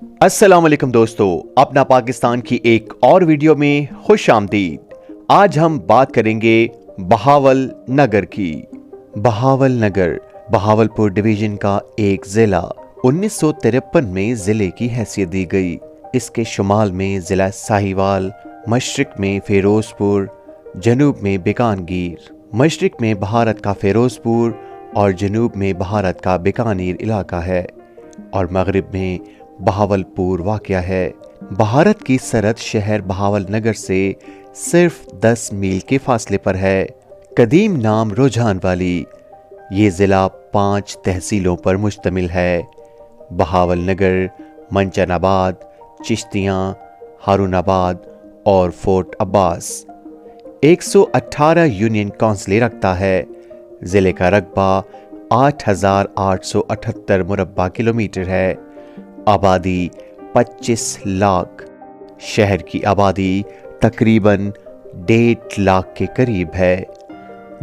अस्सलाम वालेकुम दोस्तों, अपना पाकिस्तान की एक और वीडियो में खुश आमदीद। आज हम बात करेंगे बहावल नगर की। बहावल नगर बहावलपुर डिवीजन का एक जिला 1953 में जिले की हैसियत दी गई। इसके शुमाल में जिला साहिवाल, मशरिक में फिरोजपुर, जनूब में बीकानगीर, मशरिक में भारत का फिरोजपुर और जनूब में भारत का बीकानेर इलाका है और मगरिब में बहावलपुर वाक़या है। भारत की सरहद शहर बहावल नगर से सिर्फ 10 मील के फासले पर है। कदीम नाम रुझान वाली ये ज़िला 5 तहसीलों पर मुश्तमिल है। बहावल नगर, मंचनाबाद, चिश्तियाँ, हारूनाबाद और फोर्ट अब्बास 118 यूनियन काउंसिलें रखता है। ज़िले का रकबा 8,878 मुरब्बा किलोमीटर है। आबादी 25 लाख। शहर की आबादी तकरीबन 1.5 लाख के करीब है।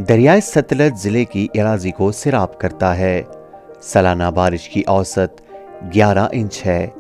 दरियाए सतलज ज़िले की अराज़ी को सिराब करता है। सालाना बारिश की औसत 11 इंच है।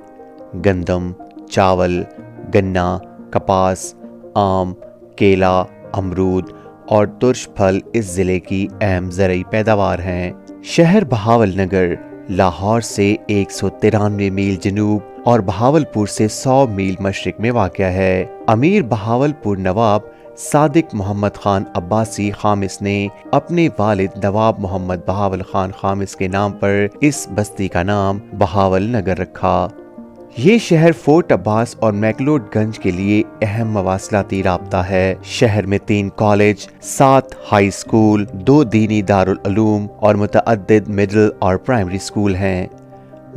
गंदम, चावल, गन्ना, कपास, आम, केला, अमरूद और तुर्श फल इस ज़िले की अहम ज़रई पैदावार हैं। शहर बहावल नगर लाहौर से 193 मील जनूब और बहावलपुर से 100 मील मशरिक में वाक़या है। अमीर बहावलपुर नवाब सादिक मोहम्मद खान अब्बासी खामिस ने अपने वालिद नवाब मोहम्मद बहावल खान खामिस के नाम पर इस बस्ती का नाम बहावल नगर रखा। ये शहर फोर्ट अब्बास और मैक्लोडगंज के लिए अहम मवासलाती राब्ता है। शहर में 3 कॉलेज, 7 हाई स्कूल, 2 दीनी दारुल उलूम और मुतअद्दिद मिडिल और प्राइमरी स्कूल हैं।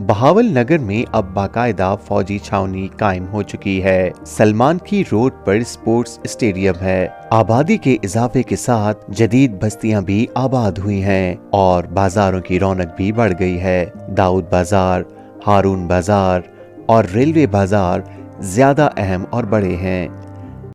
बहावल नगर में अब बाकायदा फौजी छावनी कायम हो चुकी है। सलमान की रोड पर स्पोर्ट्स स्टेडियम है। आबादी के इजाफे के साथ जदीद बस्तियां भी आबाद हुई हैं और बाजारों की रौनक भी बढ़ गई है। दाऊद बाजार, हारून बाजार और रेलवे बाजार ज्यादा अहम और बड़े हैं।